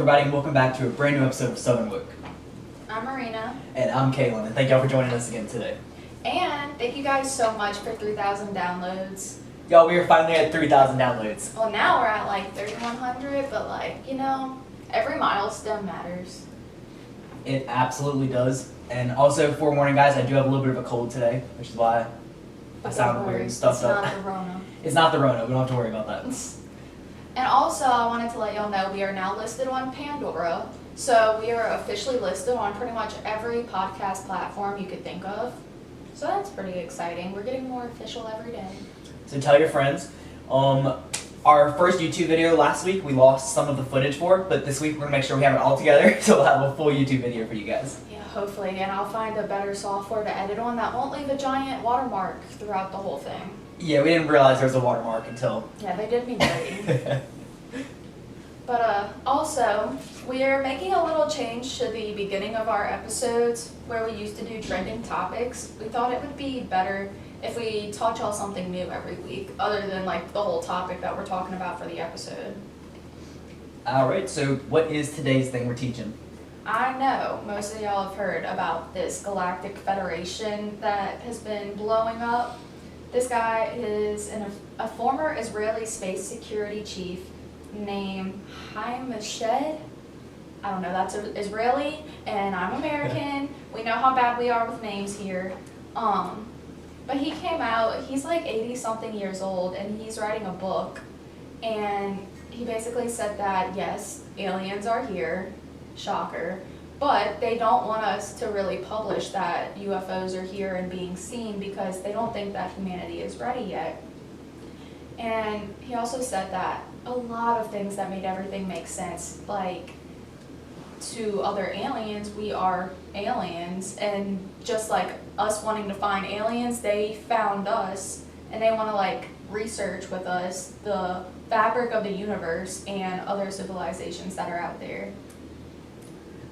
everybody, and welcome back to a brand new episode of Southern Wook. I'm Marina. And I'm Kaylin, and thank y'all for joining us again today. And thank you guys so much for 3,000 downloads. Y'all, we are finally at 3,000 downloads. Well, now we're at like 3,100, but every milestone matters. It absolutely does. And also, forewarning guys, I do have a little bit of a cold today, which is why I sound weird and stuffed up. It's not the Rona. It's not the Rona, we don't have to worry about that. And also, I wanted to let y'all know we are now listed on Pandora. So we are officially listed on pretty much every podcast platform you could think of. So that's pretty exciting. We're getting more official every day. So tell your friends. Our first YouTube video last week, we lost some of the footage for, but this week we're going to make sure we have it all together, so we'll have a full YouTube video for you guys. Yeah, hopefully. And I'll find a better software to edit on that won't leave a giant watermark throughout the whole thing. Yeah, we didn't realize there was a watermark until... Yeah, they did me dirty. But also, we are making a little change to the beginning of our episodes where we used to do trending topics. We thought it would be better if we taught y'all something new every week, other than like the whole topic that we're talking about for the episode. Alright, so what is today's thing we're teaching? I know most of y'all have heard about this Galactic Federation that has been blowing up. This guy is a former Israeli space security chief named Haim Eshed. I don't know, that's Israeli, and I'm American. We know how bad we are with names here. But he came out, he's like 80-something years old, and he's writing a book. And he basically said that, yes, aliens are here, shocker, but they don't want us to really publish that UFOs are here and being seen because they don't think that humanity is ready yet. And he also said that a lot of things that made everything make sense, like to other aliens, we are aliens, and just like us wanting to find aliens, they found us, and they want to like research with us the fabric of the universe and other civilizations that are out there.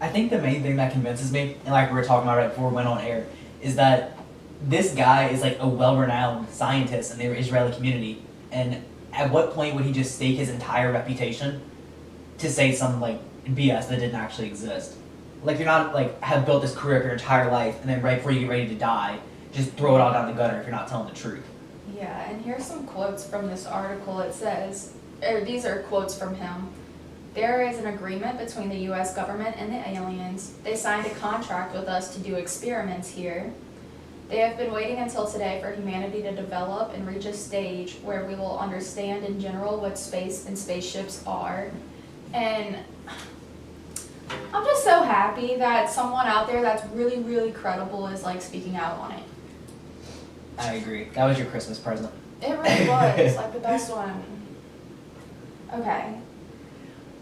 I think the main thing that convinces me, and like we were talking about right before we went on air, is that this guy is like a well-renowned scientist in the Israeli community, and at what point would he just stake his entire reputation to say some like BS that didn't actually exist? Like, you're not like have built this career up your entire life, and then right before you get ready to die, just throw it all down the gutter if you're not telling the truth. Yeah, and here's some quotes from this article. It says, these are quotes from him. There is an agreement between the U.S. government and the aliens. They signed a contract with us to do experiments here. They have been waiting until today for humanity to develop and reach a stage where we will understand in general what space and spaceships are. And I'm just so happy that someone out there that's really, really credible is like speaking out on it. I agree. That was your Christmas present. It really was, like the best one. Okay.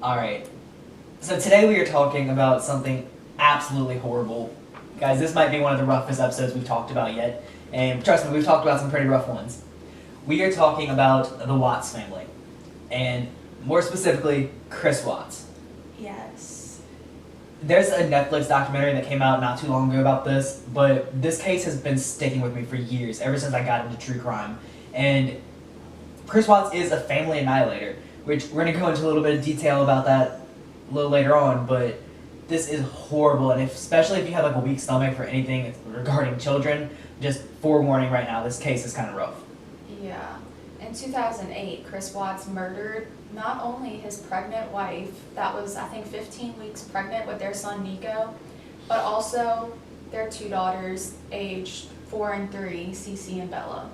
Alright. So today we are talking about something absolutely horrible. Guys, this might be one of the roughest episodes we've talked about yet. And trust me, we've talked about some pretty rough ones. We are talking about the Watts family. And more specifically, Chris Watts. Yes. There's a Netflix documentary that came out not too long ago about this, but this case has been sticking with me for years, ever since I got into true crime. And Chris Watts is a family annihilator, which we're going to go into a little bit of detail about that a little later on, but this is horrible, and especially if you have like a weak stomach for anything regarding children, just forewarning right now, this case is kind of rough. Yeah. In 2008, Chris Watts murdered not only his pregnant wife, that was I think 15 weeks pregnant with their son Nico, but also their two daughters aged 4 and 3, Cece and Bella.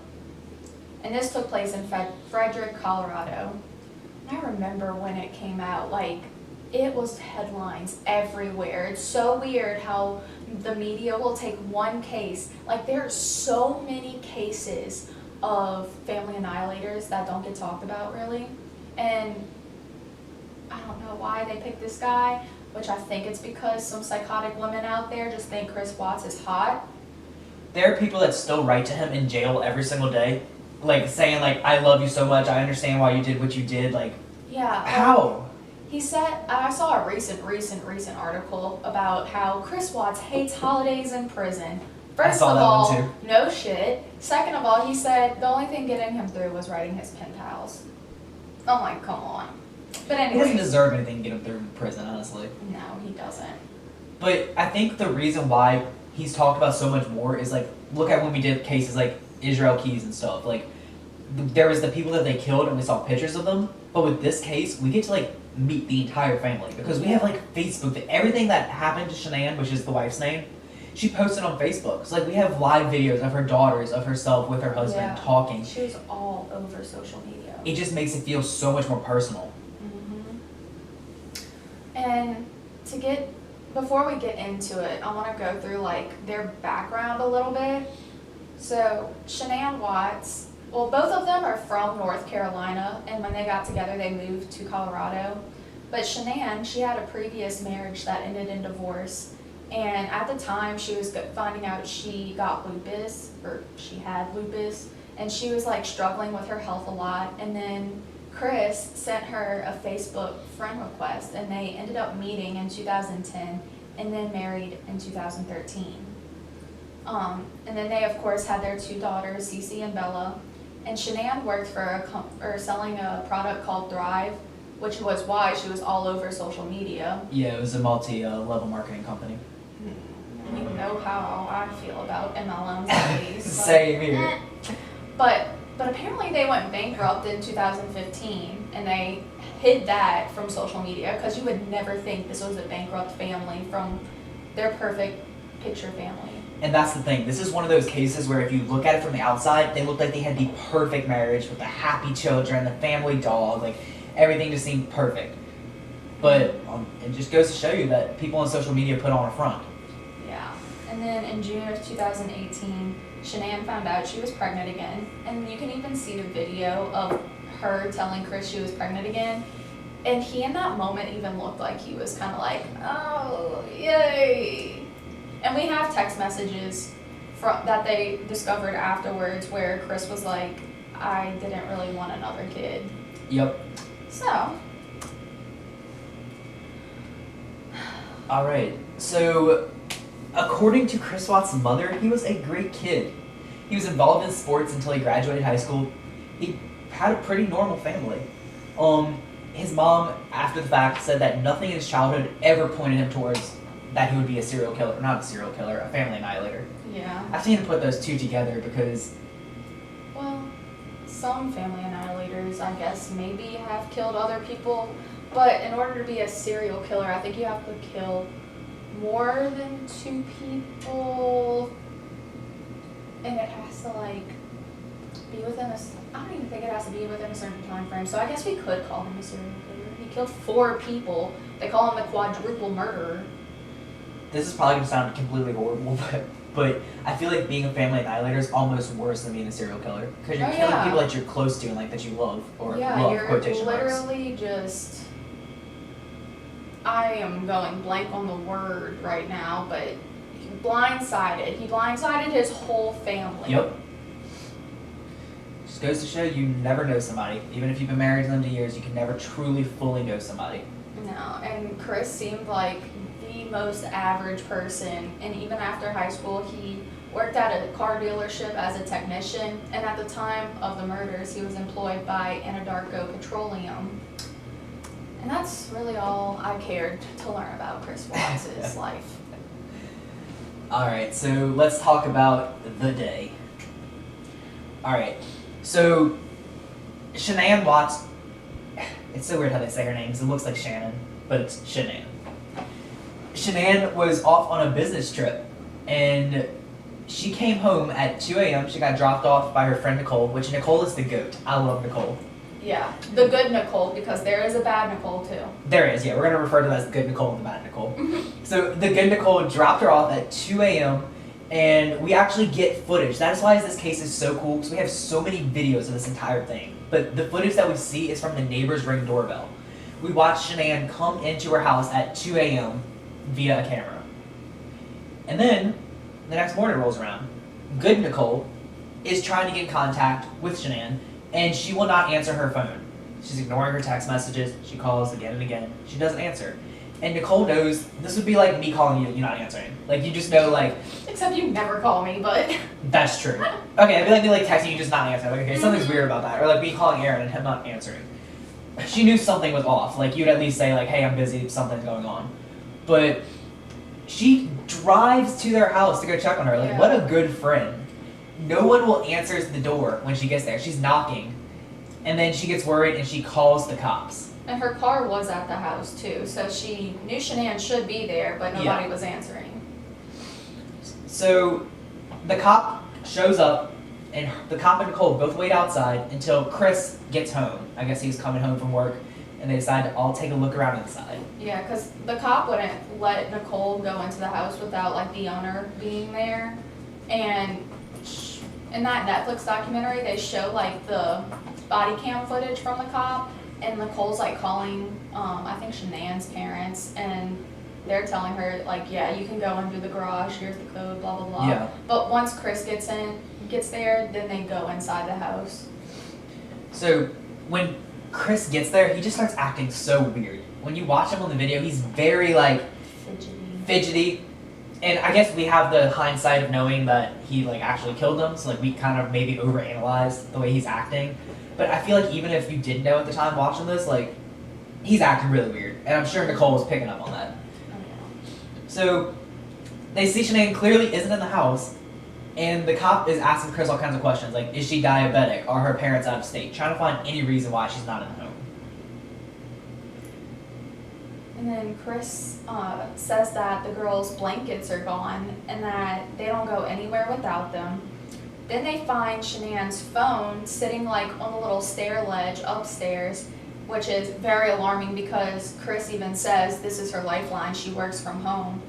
And this took place in Frederick, Colorado. And I remember when it came out, like, it was headlines everywhere. It's so weird how the media will take one case. Like, there are so many cases of family annihilators that don't get talked about, really. And I don't know why they picked this guy, which I think it's because some psychotic women out there just think Chris Watts is hot. There are people that still write to him in jail every single day, like, saying, like, I love you so much, I understand why you did what you did, like, yeah. How? He said, I saw a recent article about how Chris Watts hates holidays in prison. First of all, no shit. Second of all, he said the only thing getting him through was writing his pen pals. I'm like, come on. But He doesn't anyway, deserve anything to get him through prison, honestly. no, he doesn't. But I think the reason why he's talked about so much more is like, look at when we did cases like Israel Keys and stuff. Like, there was the people that they killed and we saw pictures of them. But with this case, we get to like meet the entire family because we have like Facebook. Everything that happened to Shanann, which is the wife's name, she posted on Facebook. So like we have live videos of her daughters, of herself with her husband talking. She was all over social media. It just makes it feel so much more personal. And before we get into it, I want to go through like their background a little bit. So Shanann Watts, well, both of them are from North Carolina, and when they got together, they moved to Colorado. But Shanann, she had a previous marriage that ended in divorce, and at the time, she was finding out she got lupus, or she had lupus, and she was like struggling with her health a lot. And then Chris sent her a Facebook friend request, and they ended up meeting in 2010, and then married in 2013. And then they, of course, had their two daughters, Cece and Bella. And Shanann worked for selling a product called Thrive, which was why she was all over social media. Yeah, it was a multi-level marketing company. You know how I feel about MLMs at least. Same here. But apparently they went bankrupt in 2015, and they hid that from social media because you would never think this was a bankrupt family from their perfect picture family. And that's the thing. This is one of those cases where if you look at it from the outside, they look like they had the perfect marriage with the happy children, the family dog, like everything just seemed perfect. But it just goes to show you that people on social media put on a front. Yeah. And then in June of 2018, Shanann found out she was pregnant again. And you can even see the video of her telling Chris she was pregnant again. And he in that moment even looked like he was kind of like, oh, yay. And we have text messages that they discovered afterwards where Chris was like, I didn't really want another kid. Yep. So. All right. So, according to Chris Watts' mother, he was a great kid. He was involved in sports until he graduated high school. He had a pretty normal family. His mom, after the fact, said that nothing in his childhood ever pointed him towards that he would be a serial killer. Not a serial killer, a family annihilator. Yeah. I've seen him put those two together because... Well, some family annihilators, I guess, maybe have killed other people. But in order to be a serial killer, I think you have to kill more than two people. And it has to, like, be within I don't even think it has to be within a certain time frame. So I guess we could call him a serial killer. He killed 4 people. They call him the quadruple murderer. This is probably going to sound completely horrible, but I feel like being a family annihilator is almost worse than being a serial killer. Because you're killing people that you're close to and like that you love, or love, you're quotation marks. literally just... I am going blank on the word right now, but blindsided. He blindsided his whole family. Yep. Just goes to show you never know somebody. Even if you've been married to them 2 years, you can never truly, fully know somebody. No, and Chris seemed like the most average person, and even after high school, he worked at a car dealership as a technician, and at the time of the murders, he was employed by Anadarko Petroleum. And that's really all I cared to learn about Chris Watts' life. Alright, so let's talk about the day. Alright, so Shanann Watts, it's so weird how they say her name because it looks like Shannon, but it's Shanann. Shanann was off on a business trip, and she came home at 2 a.m. She got dropped off by her friend Nicole, which Nicole is the GOAT. I love Nicole. Yeah, the good Nicole, because there is a bad Nicole too. There is, yeah. We're going to refer to that as the good Nicole and the bad Nicole. So the good Nicole dropped her off at 2 a.m. and we actually get footage. That is why this case is so cool, because we have so many videos of this entire thing. But the footage that we see is from the neighbor's Ring doorbell. We watch Shanann come into her house at 2 a.m. via a camera. And then the next morning rolls around. Good Nicole is trying to get in contact with Shanann, and she will not answer her phone. She's ignoring her text messages. She calls again and again. She doesn't answer. And Nicole knows this would be like me calling you, you're not answering. Like, you just know, like... Except you never call me, but... That's true. Okay, it'd be like me, like, texting you, just not answering. Like, okay, something's weird about that. Or like me calling Aaron and him not answering. she knew something was off. Like, you'd at least say, like, hey, I'm busy, something's going on. But she drives to their house to go check on her. Like, Yeah. what a good friend. No one will answer the door when she gets there. She's knocking. And then she gets worried and she calls the cops. And her car was at the house too, so she knew Shanann should be there, but nobody Yeah. was answering. So the cop shows up, and the cop and Nicole both wait outside until Chris gets home. I guess he was coming home from work, and they decide to all take a look around inside. Yeah, because the cop wouldn't let Nicole go into the house without like the owner being there. And in that Netflix documentary, they show like the body cam footage from the cop, and Nicole's like calling, I think Shanann's parents, and they're telling her like, yeah, you can go into the garage, here's the code, blah blah blah. Yeah. But once Chris gets there, then they go inside the house. So when Chris gets there, he just starts acting so weird. When you watch him on the video, he's very like fidgety. And I guess we have the hindsight of knowing that he like actually killed them, so like we kind of maybe overanalyze the way he's acting. But I feel like even if you didn't know at the time watching this, like he's acting really weird, and I'm sure Nicole was picking up on that. So they see Shanann clearly isn't in the house, and the cop is asking Chris all kinds of questions, like is she diabetic? Are her parents out of state? Trying to find any reason why she's not in the home. And then Chris says that the girls' blankets are gone and that they don't go anywhere without them. Then they find Shanann's phone sitting like on a little stair ledge upstairs, which is very alarming because Chris even says this is her lifeline, she works from home.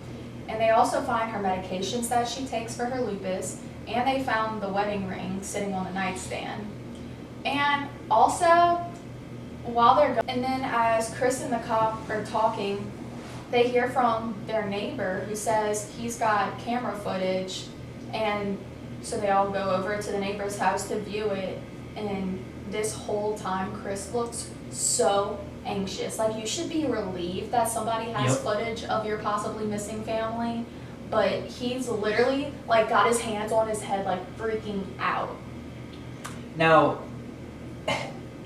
And they also find her medications that she takes for her lupus, and they found the wedding ring sitting on the nightstand. And also, while they're and then as Chris and the cop are talking, they hear from their neighbor who says he's got camera footage, and so they all go over to the neighbor's house to view it, and this whole time Chris looks so anxious. Like, you should be relieved that somebody has Yep. footage of your possibly missing family, but he's literally like got his hands on his head like freaking out. Now,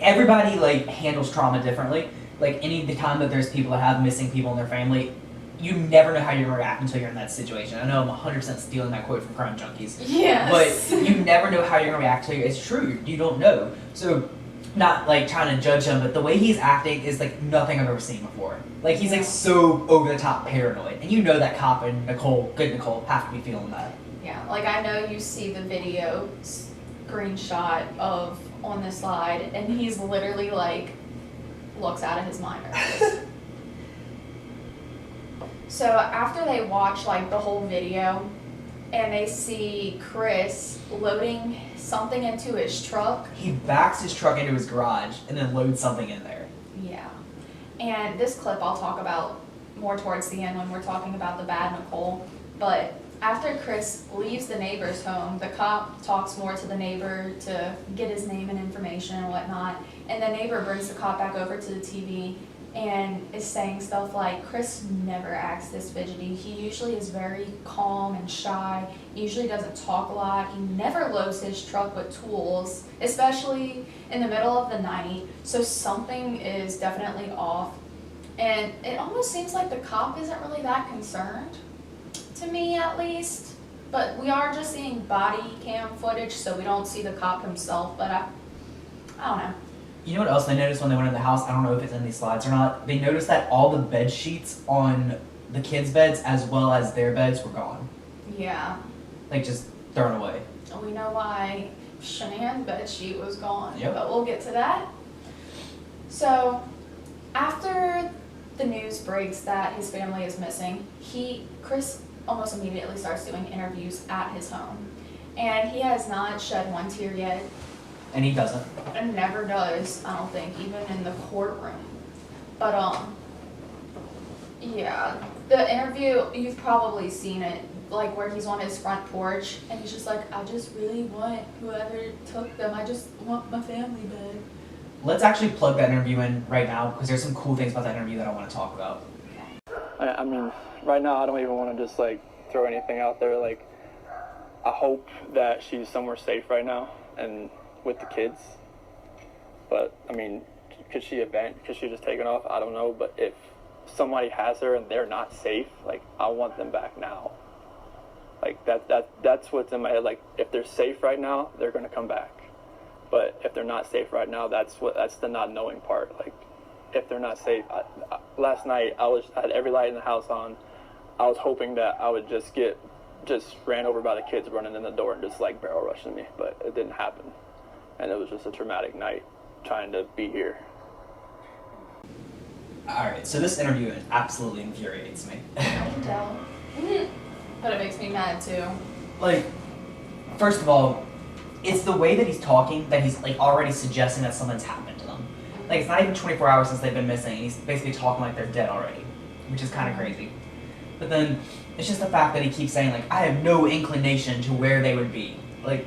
everybody like handles trauma differently. Like the time that there's people that have missing people in their family, you never know how you're gonna react until you're in that situation. I know I'm 100% stealing that quote from Crime Junkies. Yes. But you never know how you're gonna react until it's true. You don't know. So, not like trying to judge him, but the way he's acting is like nothing I've ever seen before. Like he's like so over the top paranoid, and you know that cop and Nicole, good Nicole, have to be feeling that. Yeah, like I know you see the video screenshot of on the slide, and he's literally like looks out of his mind. So after they watch like the whole video, and they see Chris loading something into his truck. He backs his truck into his garage and then loads something in there. Yeah, and this clip I'll talk about more towards the end when we're talking about the bad Nicole. But after Chris leaves the neighbor's home, the cop talks more to the neighbor to get his name and information and whatnot. And the neighbor brings the cop back over to the TV and is saying stuff like, Chris never acts this fidgety. He usually is very calm and shy. He usually doesn't talk a lot. He never loads his truck with tools, especially in the middle of the night. So something is definitely off. And it almost seems like the cop isn't really that concerned, to me at least. But we are just seeing body cam footage, so we don't see the cop himself. But I don't know. You know what else they noticed when they went in the house? I don't know if it's in these slides or not. They noticed that all the bed sheets on the kids' beds as well as their beds were gone. Yeah. Like just thrown away. We know why Shanann's bed sheet was gone, Yep. but we'll get to that. So, after the news breaks that his family is missing, Chris almost immediately starts doing interviews at his home. And he has not shed one tear yet. And he doesn't. And never does, I don't think, even in the courtroom. But, yeah, the interview, you've probably seen it, like where he's on his front porch, and he's just like, I just really want whoever took them, I just want my family back. Let's actually plug that interview in right now, because there's some cool things about that interview that I want to talk about. I mean, right now I don't even want to just like throw anything out there. Like, I hope that she's somewhere safe right now and with the kids. But I mean, could she event? Could she just take it off? I don't know. But if somebody has her and they're not safe, like, I want them back now. Like, that's what's in my head. Like, if they're safe right now, they're gonna come back. But if they're not safe right now, that's the not knowing part. Like, if they're not safe, last night I had every light in the house on. I was hoping that I would just ran over by the kids running in the door and just like barrel rushing me, but it didn't happen. And it was just a traumatic night trying to be here. Alright, so this interview absolutely infuriates me. I can tell. But it makes me mad too. Like, first of all, it's the way that he's talking that he's like already suggesting that something's happened to them. Like, it's not even 24 hours since they've been missing, and he's basically talking like they're dead already, which is kind of crazy. But then it's just the fact that he keeps saying like, I have no inclination to where they would be. Like,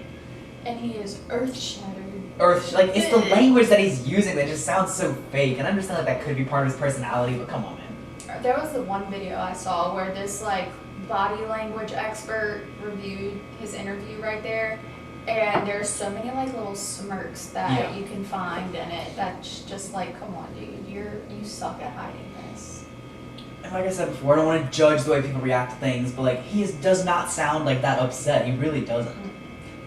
and he is earth-shattered. Like, it's the language that he's using that just sounds so fake. And I understand that that could be part of his personality, but come on, man. There was the one video I saw where this like body language expert reviewed his interview right there, and there's so many like little smirks that you can find in it that's just like, come on, dude, you suck at hiding this. And like I said before, I don't want to judge the way people react to things, but like, he does not sound like that upset. He really doesn't.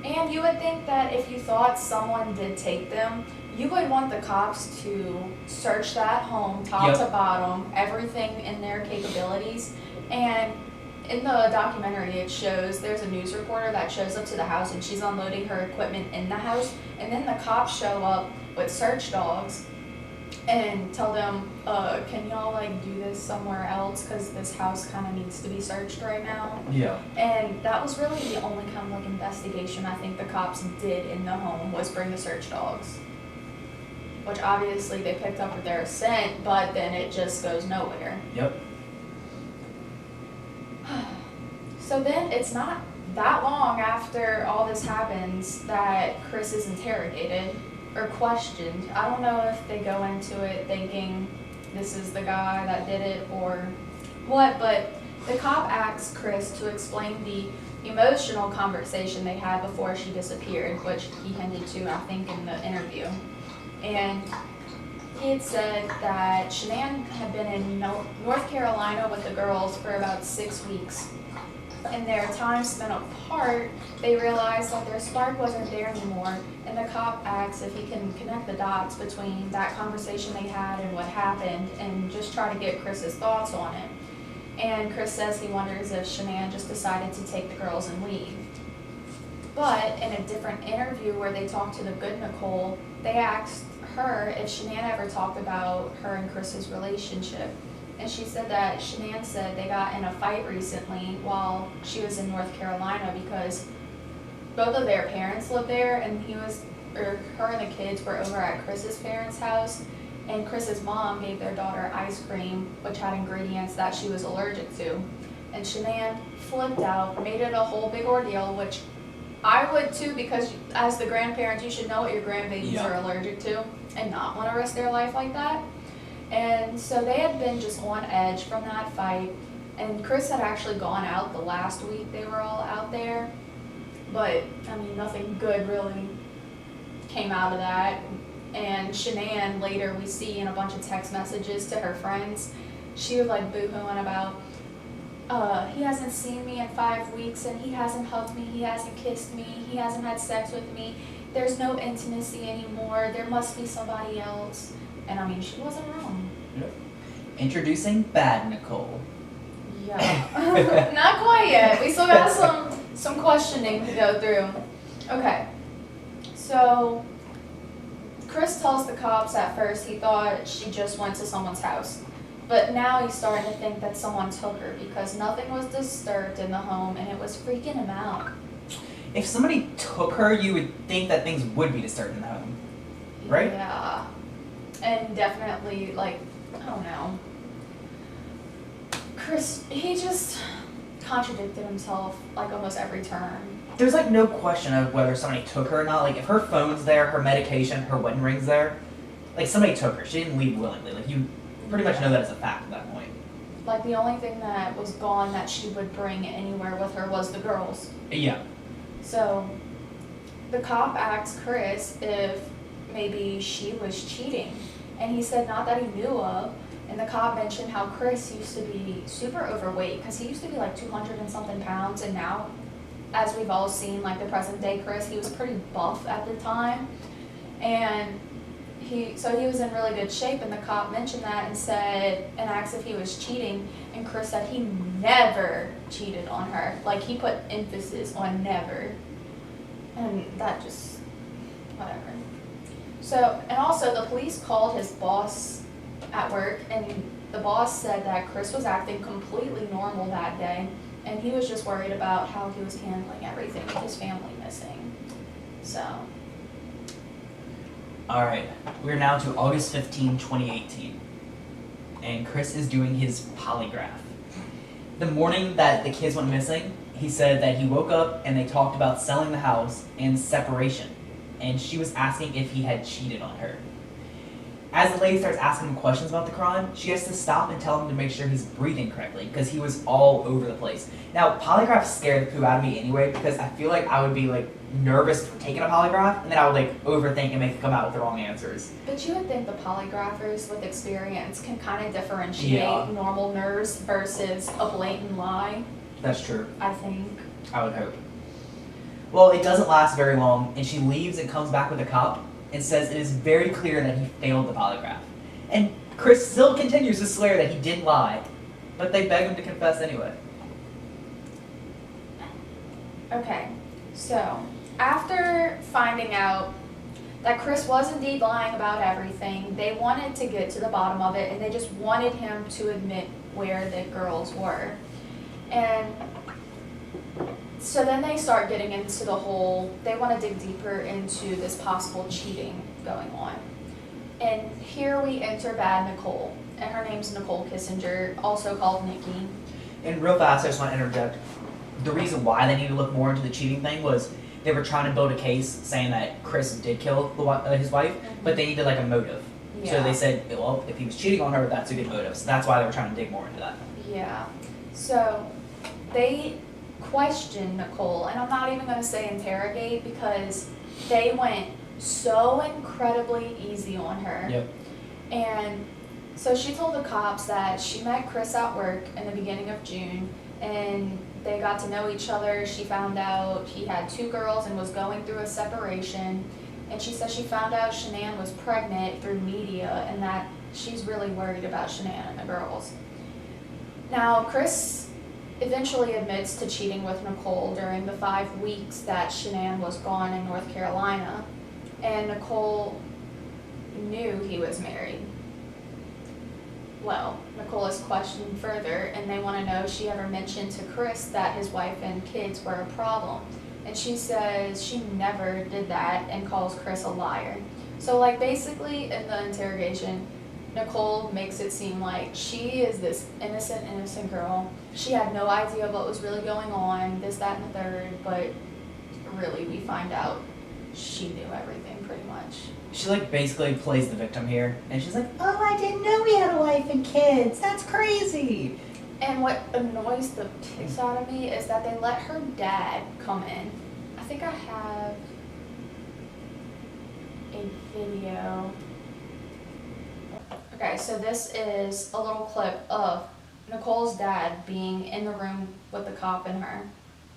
And you would think that if you thought someone did take them, you would want the cops to search that home top to bottom, everything in their capabilities. And in the documentary, it shows there's a news reporter that shows up to the house and she's unloading her equipment in the house. And then the cops show up with search dogs and tell them, can y'all like do this somewhere else because this house kind of needs to be searched right now. Yeah. And that was really the only kind of like investigation I think the cops did in the home was bring the search dogs, which obviously they picked up with their scent, but then it just goes nowhere. Yep. So then it's not that long after all this happens that Chris is interrogated or questioned. I don't know if they go into it thinking this is the guy that did it or what, but the cop asks Chris to explain the emotional conversation they had before she disappeared, which he hinted to, I think, in the interview. And he had said that Shanann had been in North Carolina with the girls for about 6 weeks. In their time spent apart, they realized that their spark wasn't there anymore, and the cop asks if he can connect the dots between that conversation they had and what happened, and just try to get Chris's thoughts on it. And Chris says he wonders if Shanann just decided to take the girls and leave. But in a different interview where they talked to the good Nicole, they asked her if Shanann ever talked about her and Chris's relationship. And she said that Shanann said they got in a fight recently while she was in North Carolina because both of their parents lived there, and her and the kids were over at Chris's parents' house, and Chris's mom gave their daughter ice cream which had ingredients that she was allergic to. And Shanann flipped out, made it a whole big ordeal, which I would too, because as the grandparents, you should know what your grandbabies are allergic to and not want to risk their life like that. And so they had been just on edge from that fight, and Chris had actually gone out the last week they were all out there, but I mean nothing good really came out of that. And Shanann later we see in a bunch of text messages to her friends, she was like boo-hooing about he hasn't seen me in 5 weeks, and he hasn't hugged me, he hasn't kissed me, he hasn't had sex with me, there's no intimacy anymore, there must be somebody else. And I mean, she wasn't wrong. Yep. Introducing Bad Nicole. Yeah. Not quite yet. We still got some questioning to go through. Okay. So Chris tells the cops at first he thought she just went to someone's house. But now he's starting to think that someone took her because nothing was disturbed in the home, and it was freaking him out. If somebody took her, you would think that things would be disturbed in the home, right? Yeah. And definitely, like, I don't know. Chris, he just contradicted himself, like, almost every turn. There's, like, no question of whether somebody took her or not. Like, if her phone's there, her medication, her wedding ring's there, like, somebody took her. She didn't leave willingly. Like, you pretty much know that as a fact at that point. Like, the only thing that was gone that she would bring anywhere with her was the girls. Yeah. So, the cop asked Chris if maybe she was cheating. And he said not that he knew of. And the cop mentioned how Chris used to be super overweight because he used to be like 200 and something pounds, and now, as we've all seen, like the present day Chris, he was pretty buff at the time. And so he was in really good shape, and the cop mentioned that and said, and asked if he was cheating, and Chris said he never cheated on her. Like, he put emphasis on never. And that just, whatever. So, and also the police called his boss at work, and the boss said that Chris was acting completely normal that day, and he was just worried about how he was handling everything with his family missing. So. Alright, we're now to August 15, 2018. And Chris is doing his polygraph. The morning that the kids went missing, he said that he woke up and they talked about selling the house and separation. And she was asking if he had cheated on her. As the lady starts asking him questions about the crime, she has to stop and tell him to make sure he's breathing correctly, because he was all over the place. Now, polygraphs scare the poo out of me anyway, because I feel like I would be like nervous for taking a polygraph, and then I would like overthink and make it come out with the wrong answers. But you would think the polygraphers with experience can kind of differentiate normal nerves versus a blatant lie. That's true. I think. I would hope. Well, it doesn't last very long, and she leaves and comes back with a cop and says it is very clear that he failed the polygraph. And Chris still continues to swear that he didn't lie, but they beg him to confess anyway. Okay, so after finding out that Chris was indeed lying about everything, they wanted to get to the bottom of it, and they just wanted him to admit where the girls were. And so then they start getting into the whole, they want to dig deeper into this possible cheating going on. And here we enter Bad Nicole, and her name's Nicole Kissinger, also called Nikki. And real fast, I just want to interject. The reason why they need to look more into the cheating thing was they were trying to build a case saying that Chris did kill his wife, but they needed like a motive. Yeah. So they said, well, if he was cheating on her, that's a good motive. So that's why they were trying to dig more into that. Yeah. So they questioned Nicole, and I'm not even going to say interrogate because they went so incredibly easy on her. Yep. And so she told the cops that she met Chris at work in the beginning of June, and they got to know each other. She found out he had 2 girls and was going through a separation. And she said she found out Shanann was pregnant through media, and that she's really worried about Shanann and the girls. Now, Chris eventually admits to cheating with Nicole during the 5 weeks that Shanann was gone in North Carolina, and Nicole knew he was married. Well, Nicole is questioned further, and they want to know if she ever mentioned to Chris that his wife and kids were a problem. And she says she never did that and calls Chris a liar. So, like, basically in the interrogation, Nicole makes it seem like she is this innocent girl. She had no idea what was really going on, this, that, and the third, but really we find out she knew everything pretty much. She like basically plays the victim here, and she's like, oh, I didn't know we had a wife and kids. That's crazy. And what annoys the piss out of me is that they let her dad come in. I think I have a video. Okay, so this is a little clip of Nicole's dad being in the room with the cop and her.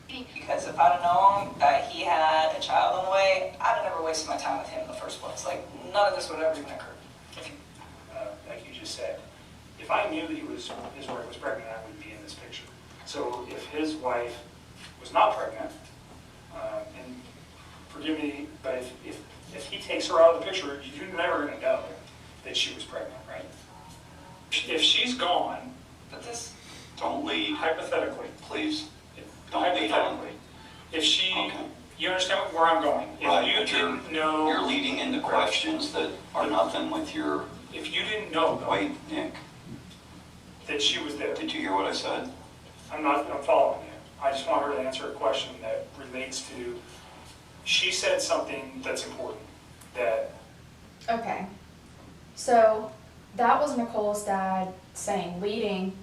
Because if I'd have known that he had a child on the way, I'd have never wasted my time with him in the first place. Like, none of this would have ever even occurred. Like you just said, if I knew that his wife was pregnant, I would be in this picture. So if his wife was not pregnant, and forgive me, but if he takes her out of the picture, you're never going to know that she was pregnant, right? If she's gone, But this, Don't lead, hypothetically, please. Don't lead on. hypothetically, if she, Okay. you understand where I'm going? If Right, you but didn't know, You're leading into questions that are nothing with your, if you didn't know though, wait, Nick, that she was there, did you hear what I said? I'm following you. I just want her to answer a question that relates to, she said something that's important, that Okay, so that was Nicole's dad saying leading,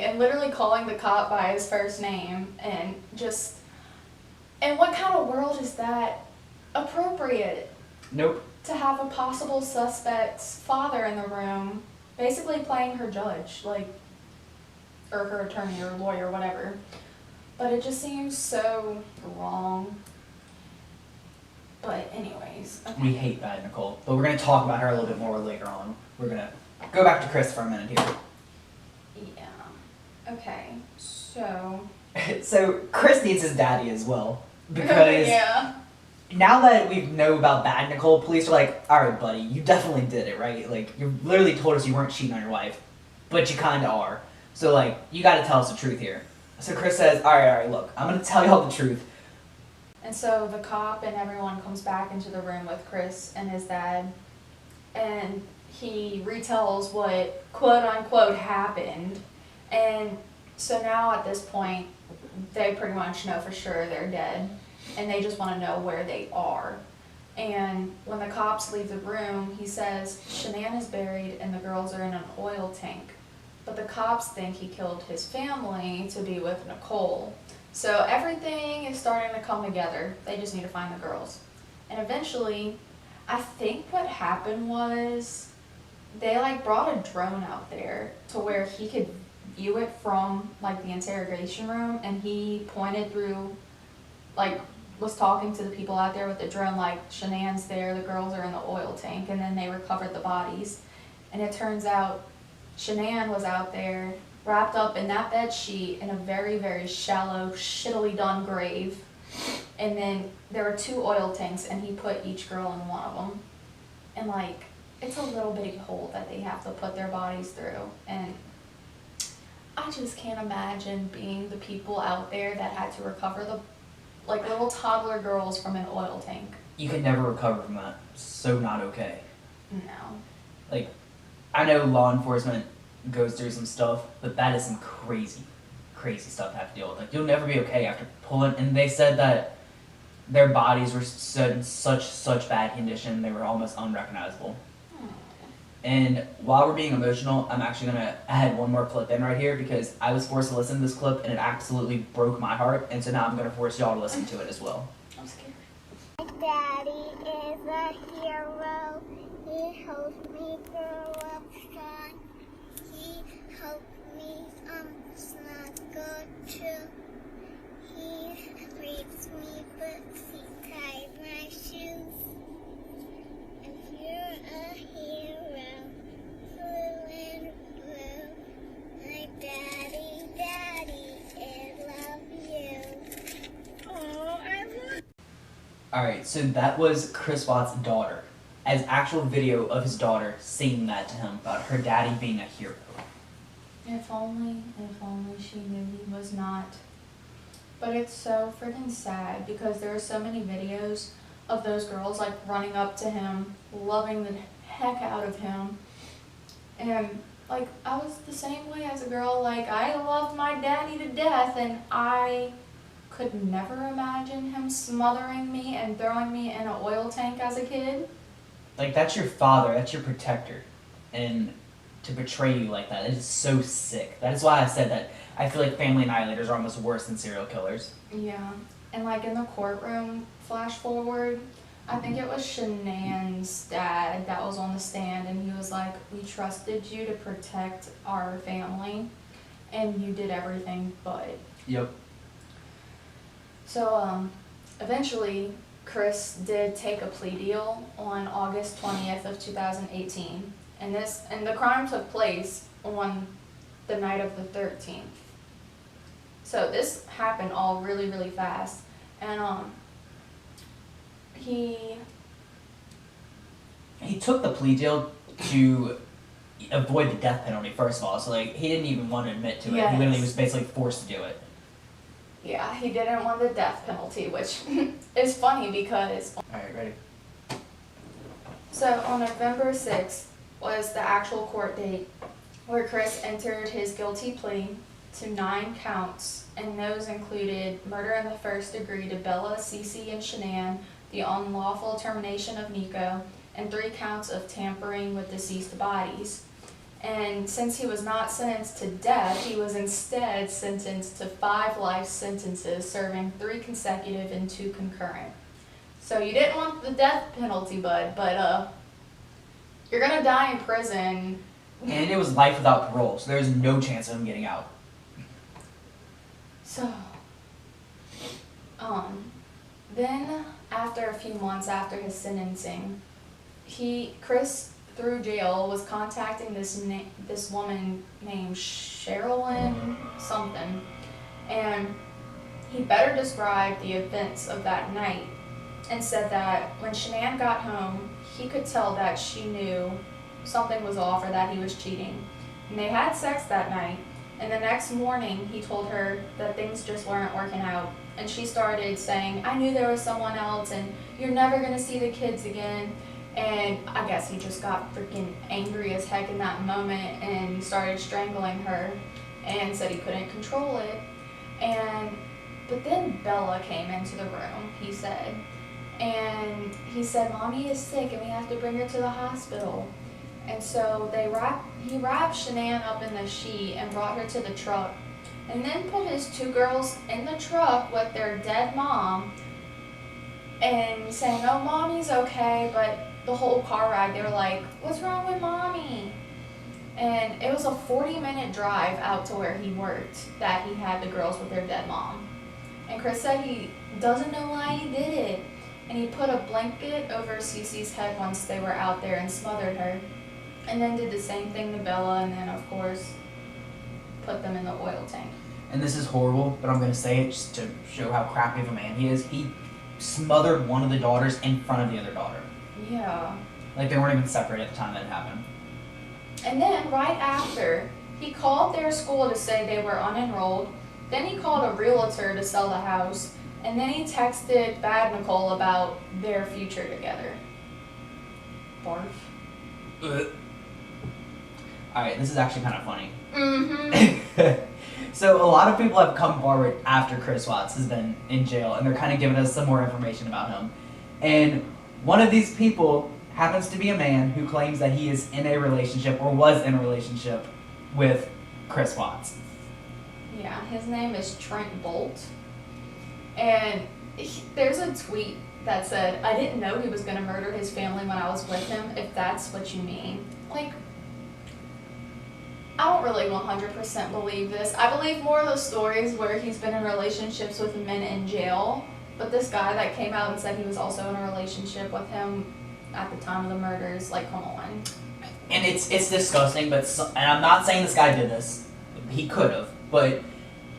and literally calling the cop by his first name, and just, and what kind of world is that appropriate? Nope. to have a possible suspect's father in the room, basically playing her judge, like, or her attorney or lawyer, whatever. But it just seems so wrong. But anyways. Okay. We hate Bad Nicole, but we're gonna talk about her a little bit more later on. We're gonna go back to Chris for a minute here. Yeah. Okay. So. So Chris needs his daddy as well, because Yeah. now that we know about Bad Nicole, police are like, all right, buddy, you definitely did it, right? Like, you literally told us you weren't cheating on your wife, but you kind of are. So, like, you got to tell us the truth here. So Chris says, all right, look, I'm going to tell y'all the truth. And so the cop and everyone comes back into the room with Chris and his dad, and he retells what quote unquote happened. And so now at this point, they pretty much know for sure they're dead, and they just want to know where they are. And when the cops leave the room, he says Shanann is buried and the girls are in an oil tank. But the cops think he killed his family to be with Nicole. So everything is starting to come together. They just need to find the girls. And eventually, I think what happened was they like brought a drone out there to where he could view it from like the interrogation room, and he pointed through, like, was talking to the people out there with the drone, like, Shanann's there, the girls are in the oil tank, and then they recovered the bodies. And it turns out Shanann was out there wrapped up in that bed sheet in a very, very shallow, shittily done grave. And then there were 2 oil tanks, and he put each girl in one of them. And like, it's a little bitty hole that they have to put their bodies through. And I just can't imagine being the people out there that had to recover the like little toddler girls from an oil tank. You can never recover from that. So not okay. No. Like, I know law enforcement goes through some stuff, but that is some crazy, crazy stuff to have to deal with. Like, you'll never be okay after pulling, and they said that their bodies were in such bad condition, they were almost unrecognizable. And while we're being emotional, I'm actually going to add one more clip in right here, because I was forced to listen to this clip and it absolutely broke my heart, and so now I'm going to force y'all to listen to it as well. I'm scared. My daddy is a hero. He helped me grow up strong. He helped me snuggle too. He reads me books. He ties my shoes. And you're a hero, blue and blue. My daddy, I love you. Oh, I love. Alright, so that was Chris Watts' daughter, as actual video of his daughter singing that to him about her daddy being a hero. If only she knew he was not. But it's so freaking sad, because there are so many videos of those girls like running up to him, loving the heck out of him. And like, I was the same way as a girl. Like, I loved my daddy to death, and I could never imagine him smothering me and throwing me in an oil tank as a kid. Like, that's your father, that's your protector, and to betray you like that, it is so sick. That is why I said that I feel like family annihilators are almost worse than serial killers. Yeah, and like in the courtroom, flash forward, I think it was Shanann's dad that was on the stand, and he was like, we trusted you to protect our family, and you did everything but. Yep. So eventually Chris did take a plea deal on August 20th of 2018, and the crime took place on the night of the 13th. So this happened all really, really fast, and he took the plea deal to avoid the death penalty, first of all. So, like, he didn't even want to admit to it. Yes. He literally was basically forced to do it. Yeah, he didn't want the death penalty, which is funny because. Alright, ready? So on November 6th was the actual court date where Chris entered his guilty plea to 9 counts, and those included murder in the first degree to Bella, Cece, and Shanann, the unlawful termination of Nico, and 3 counts of tampering with deceased bodies. And since he was not sentenced to death, he was instead sentenced to 5 life sentences, serving 3 consecutive and 2 concurrent. So you didn't want the death penalty, bud, but you're gonna die in prison. And it was life without parole, so there's no chance of him getting out. So, then after a few months after his sentencing, Chris through jail was contacting this woman named Sherilyn something, and he better described the events of that night and said that when Shanann got home, he could tell that she knew something was off or that he was cheating. And they had sex that night, and the next morning he told her that things just weren't working out. And she started saying, I knew there was someone else and you're never gonna see the kids again. And I guess he just got freaking angry as heck in that moment and started strangling her and said he couldn't control it. But then Bella came into the room, he said. And he said, Mommy is sick and we have to bring her to the hospital. And so he wrapped Shanann up in the sheet and brought her to the truck. And then put his two girls in the truck with their dead mom and saying, oh, Mommy's okay, but the whole car ride, they were like, what's wrong with Mommy? And it was a 40-minute drive out to where he worked that he had the girls with their dead mom. And Chris said he doesn't know why he did it. And he put a blanket over Cece's head once they were out there and smothered her. And then did the same thing to Bella, and then, of course, put them in the oil tank. And this is horrible, but I'm going to say it just to show how crappy of a man he is. He smothered one of the daughters in front of the other daughter. Yeah. Like, they weren't even separate at the time that it happened. And then, right after, he called their school to say they were unenrolled. Then he called a realtor to sell the house. And then he texted Bad Nicole about their future together. Barf. Alright, this is actually kind of funny. Mm-hmm. So a lot of people have come forward after Chris Watts has been in jail, and they're kind of giving us some more information about him. And one of these people happens to be a man who claims that he is in a relationship, or was in a relationship, with Chris Watts. Yeah, his name is Trent Bolt. And there's a tweet that said, I didn't know he was going to murder his family when I was with him, if that's what you mean. Like, I don't really 100% believe this. I believe more of the stories where he's been in relationships with men in jail. But this guy that came out and said he was also in a relationship with him at the time of the murders, like, come on. And it's disgusting, but and I'm not saying this guy did this. He could have, but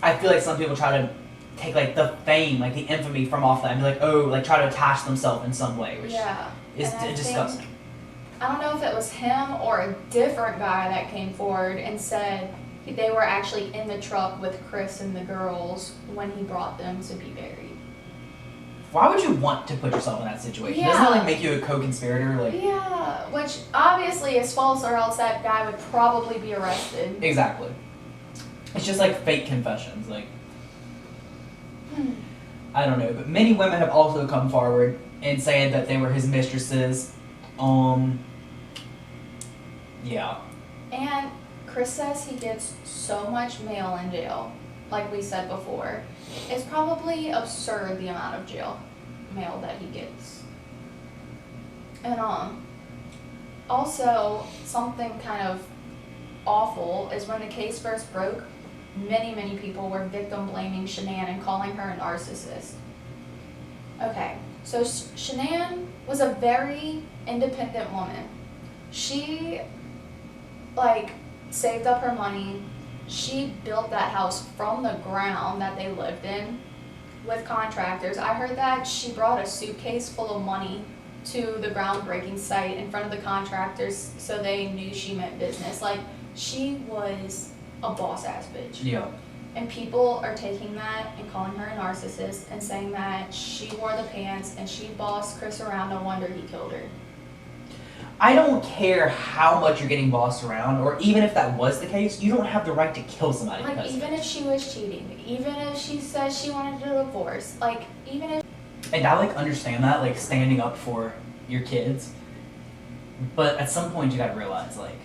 I feel like some people try to take like the fame, like the infamy from off that, and be like, oh, like try to attach themselves in some way, which is disgusting. I don't know if it was him or a different guy that came forward and said they were actually in the truck with Chris and the girls when he brought them to be buried. Why would you want to put yourself in that situation? Yeah. Doesn't that like make you a co-conspirator? Like, yeah, which obviously is false, or else that guy would probably be arrested. Exactly. It's just like fake confessions, like. I don't know, but many women have also come forward and saying that they were his mistresses. Yeah. And Chris says he gets so much mail in jail, like we said before. It's probably absurd the amount of jail mail that he gets. And also something kind of awful is when the case first broke, many people were victim blaming Shanann and calling her a narcissist. Okay, so Shanann was a very independent woman. She saved up her money. She built that house from the ground that they lived in with contractors. I heard that she brought a suitcase full of money to the groundbreaking site in front of the contractors so they knew she meant business. Like, she was a boss-ass bitch. Yeah. And people are taking that and calling her a narcissist and saying that she wore the pants and she bossed Chris around, no wonder he killed her. I don't care how much you're getting bossed around, or even if that was the case, you don't have the right to kill somebody. Like, because even if she was cheating, even if she says she wanted a divorce, like, even if... And I understand that, like standing up for your kids, but at some point you gotta realize, like,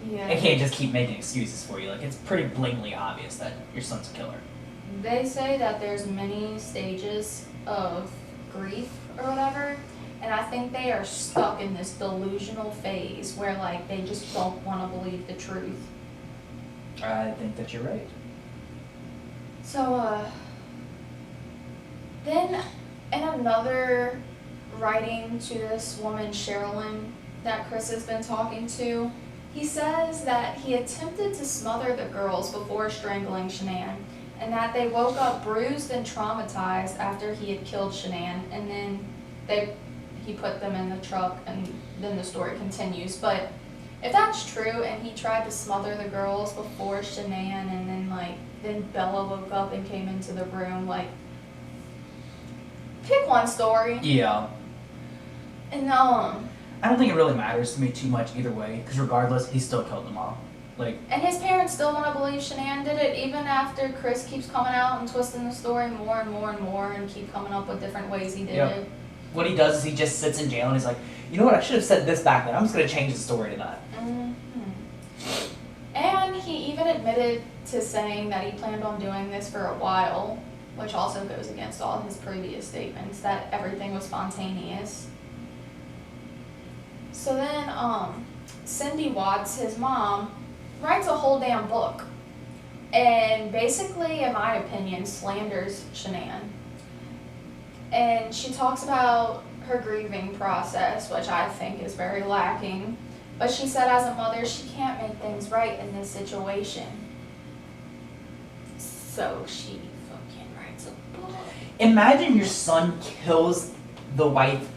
Yeah. I can't just keep making excuses for you. Like, it's pretty blatantly obvious that your son's a killer. They say that there's many stages of grief or whatever. And I think they are stuck in this delusional phase where like they just don't want to believe the truth. I think that you're right. So, then in another writing to this woman, Sherilyn, that Chris has been talking to, he says that he attempted to smother the girls before strangling Shanann, and that they woke up bruised and traumatized after he had killed Shanann, and then he put them in the truck, and then the story continues. But if that's true, and he tried to smother the girls before Shanann, and then Bella woke up and came into the room, like, pick one story. Yeah. And I don't think it really matters to me too much either way, because regardless, he still killed them all. Like, and his parents still want to believe Shanann did it, even after Chris keeps coming out and twisting the story more and more and more, and keep coming up with different ways he did it. What he does is he just sits in jail and he's like, you know what, I should have said this back then. I'm just going to change the story tonight. And he even admitted to saying that he planned on doing this for a while, which also goes against all his previous statements that everything was spontaneous. So then, Cindy Watts, his mom, writes a whole damn book, and basically, in my opinion, slanders Shanann. And she talks about her grieving process, which I think is very lacking. But she said as a mother, she can't make things right in this situation. So she fucking writes a book. Imagine your son kills the wife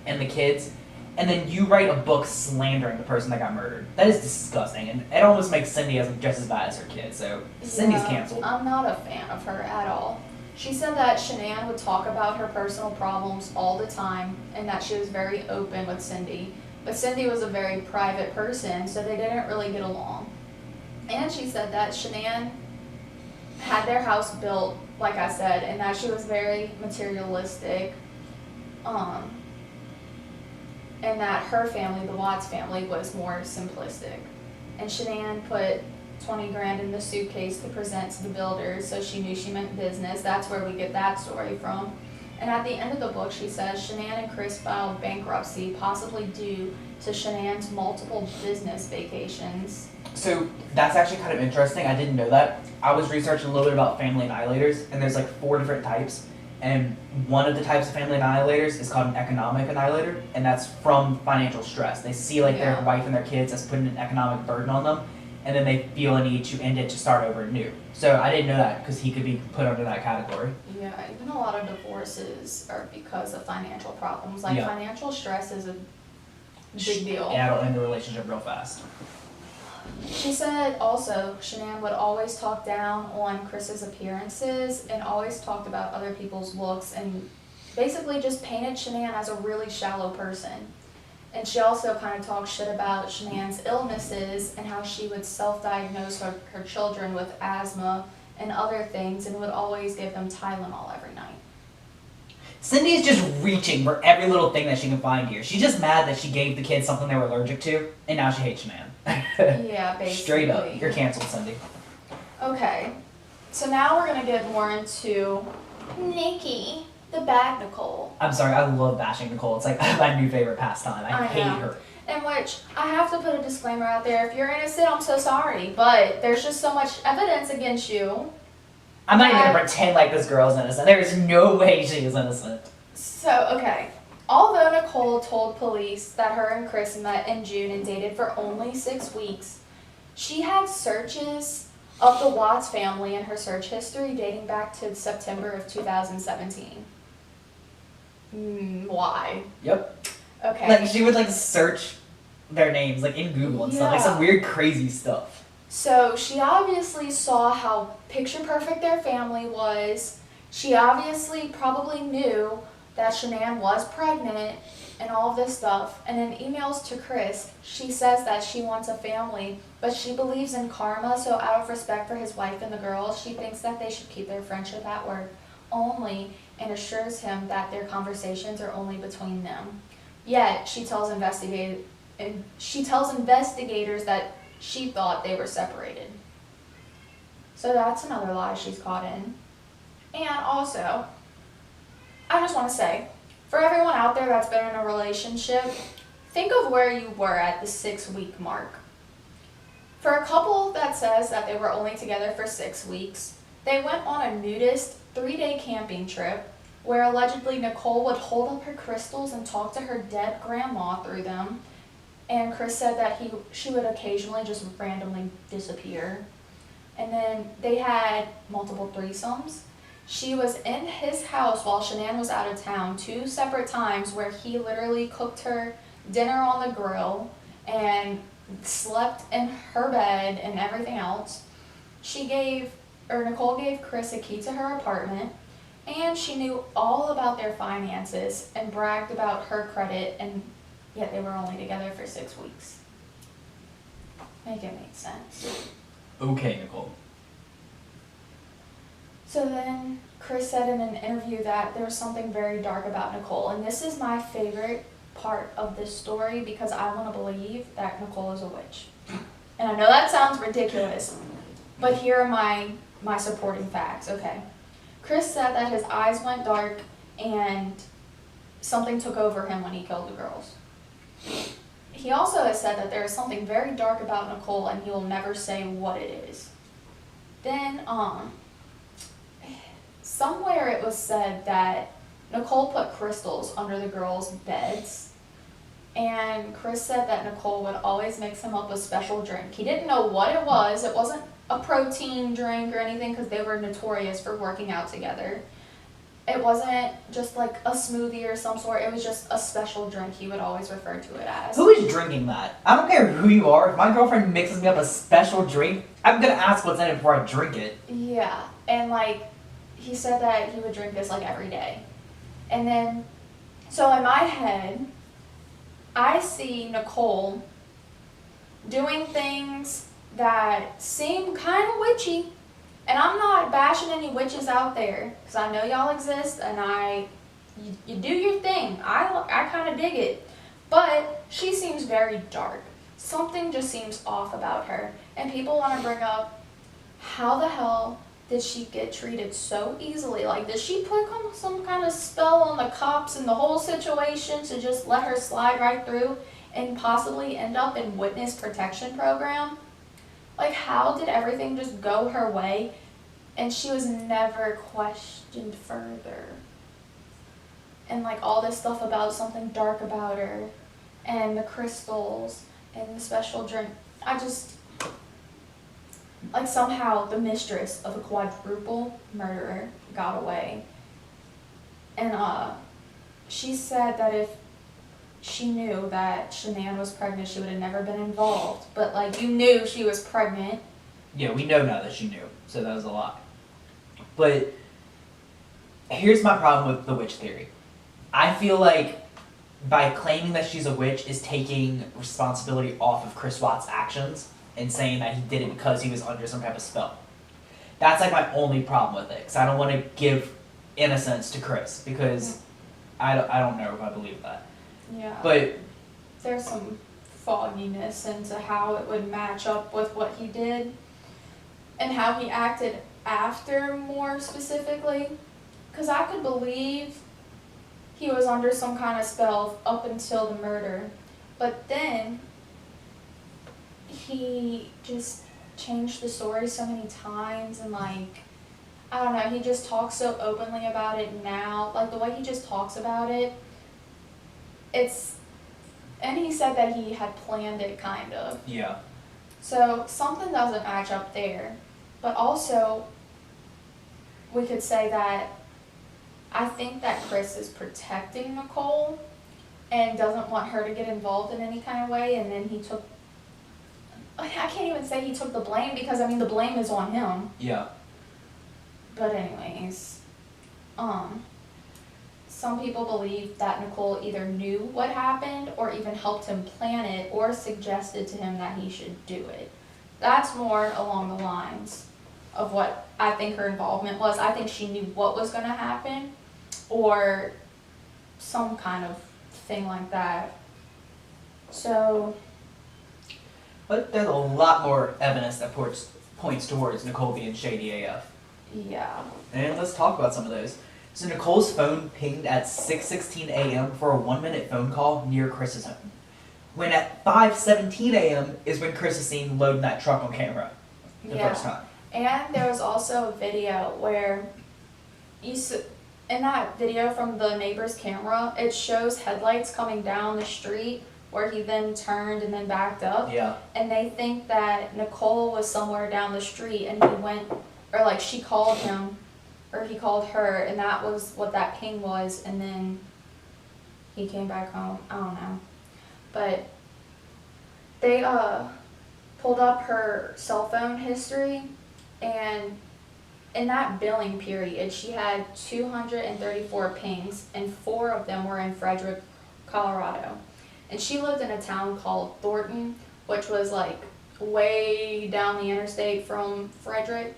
and the kids, and then you write a book slandering the person that got murdered. That is disgusting, and it almost makes Cindy just as bad as her kid, so Cindy's canceled. I'm not a fan of her at all. She said that Shanann would talk about her personal problems all the time, and that she was very open with Cindy. But Cindy was a very private person, so they didn't really get along. And she said that Shanann had their house built, like I said, and that she was very materialistic. And that her family, the Watts family, was more simplistic. And Shanann put 20 grand in the suitcase to present to the builders, so she knew she meant business. That's where we get that story from. And at the end of the book, she says Shanann and Chris filed bankruptcy, possibly due to Shanann's multiple business vacations. So that's actually kind of interesting. I didn't know that. I was researching a little bit about family annihilators, and there's like 4 different types. And one of the types of family annihilators is called an economic annihilator, and that's from financial stress. They see like their wife and their kids as putting an economic burden on them, and then they feel a need to end it to start over new. So I didn't know that because he could be put under that category. Yeah, even a lot of divorces are because of financial problems. Like financial stress is a big deal. Yeah, it'll end the relationship real fast. She said also Shanann would always talk down on Chris's appearances and always talked about other people's looks and basically just painted Shanann as a really shallow person. And she also kind of talked shit about Shanann's illnesses and how she would self-diagnose her children with asthma and other things and would always give them Tylenol every night. Cindy is just reaching for every little thing that she can find here. She's just mad that she gave the kids something they were allergic to, and now she hates Shanann. Yeah, basically. Straight up, you're canceled, Cindy. Okay, so now we're going to get more into Nikki, the bad Nicole. I'm sorry, I love bashing Nicole. It's like my new favorite pastime. I hate her. In which, I have to put a disclaimer out there. If you're innocent, I'm so sorry. But there's just so much evidence against you. I'm not even going to pretend like this girl's innocent. There is no way she is innocent. So, okay. Although Nicole told police that her and Chris met in June and dated for only 6 weeks, she had searches of the Watts family in her search history dating back to September of 2017. Why? Yep. Okay. Like, she would, like, search their names, like, in Google and stuff. Like, some weird, crazy stuff. So, she obviously saw how picture perfect their family was. She obviously probably knew that Shanann was pregnant and all of this stuff. And in emails to Chris, she says that she wants a family, but she believes in karma, so out of respect for his wife and the girls, she thinks that they should keep their friendship at work only and assures him that their conversations are only between them. Yet, she tells investigators that she thought they were separated. So that's another lie she's caught in. And also, I just want to say, For everyone out there that's been in a relationship, think of where you were at the 6-week mark. For a couple that says that they were only together for 6 weeks, they went on a nudist 3-day camping trip where allegedly Nicole would hold up her crystals and talk to her dead grandma through them. And Chris said that she would occasionally just randomly disappear. And then they had multiple threesomes. She was in his house while Shanann was out of town 2 separate times where he literally cooked her dinner on the grill and slept in her bed and everything else. Nicole gave Chris a key to her apartment, and she knew all about their finances and bragged about her credit, and yet they were only together for 6 weeks. Make it make sense. Okay, Nicole. So then Chris said in an interview that there was something very dark about Nicole, and this is my favorite part of this story because I want to believe that Nicole is a witch. And I know that sounds ridiculous, but here are my supporting facts, okay? Chris said that his eyes went dark and something took over him when he killed the girls. He also has said that there is something very dark about Nicole and he will never say what it is. Then, somewhere it was said that Nicole put crystals under the girls' beds, and Chris said that Nicole would always mix him up a special drink. He didn't know what it was. It wasn't a protein drink or anything because they were notorious for working out together. It wasn't just like a smoothie or some sort. It was just a special drink. He would always refer to it as. Who is drinking that? I don't care who you are. If my girlfriend mixes me up a special drink, I'm gonna ask what's in it before I drink it. Yeah, and like he said that he would drink this like every day. And then, so in my head, I see Nicole doing things that seem kind of witchy. And I'm not bashing any witches out there, because I know y'all exist, and you do your thing. I kind of dig it. But she seems very dark. Something just seems off about her. And people want to bring up, how the hell did she get treated so easily? Like, did she put some kind of spell on the cops and the whole situation to just let her slide right through and possibly end up in witness protection program? Like, how did everything just go her way and she was never questioned further? And like all this stuff about something dark about her and the crystals and the special drink. Like somehow the mistress of a quadruple murderer got away. And she said that if she knew that Shanann was pregnant, she would have never been involved. But like, you knew she was pregnant. Yeah, we know now that she knew, so that was a lie. But here's my problem with the witch theory. I feel like by claiming that she's a witch is taking responsibility off of Chris Watts' actions and saying that he did it because he was under some type of spell. That's like my only problem with it, because I don't want to give innocence to Chris, because I don't know if I believe that. Yeah. But there's some fogginess into how it would match up with what he did and how he acted after, more specifically. Because I could believe he was under some kind of spell up until the murder. But then he just changed the story so many times, and like, I don't know, he just talks so openly about it now. Like the way he just talks about it, and he said that he had planned it, kind of. yeah. So something doesn't match up there. But also, we could say that I think that Chris is protecting Nicole and doesn't want her to get involved in any kind of way, and then I can't even say he took the blame, because I mean the blame is on him. Yeah. But anyways, some people believe that Nicole either knew what happened or even helped him plan it or suggested to him that he should do it. That's more along the lines of what I think her involvement was. I think she knew what was going to happen or some kind of thing like that. So, But there's a lot more evidence that points towards Nicole being shady AF. yeah. And let's talk about some of those. So Nicole's phone pinged at 6:16 a.m. for a 1-minute phone call near Chris's home. When at 5:17 a.m. is when Chris is seen loading that truck on camera the first time. And there was also a video where in that video from the neighbor's camera, it shows headlights coming down the street where he then turned and then backed up. Yeah. And they think that Nicole was somewhere down the street and he went, or like she called him, or he called her, and that was what that ping was, and then he came back home. I don't know. But they pulled up her cell phone history, and in that billing period, she had 234 pings, and 4 of them were in Frederick, Colorado. And she lived in a town called Thornton, which was like way down the interstate from Frederick.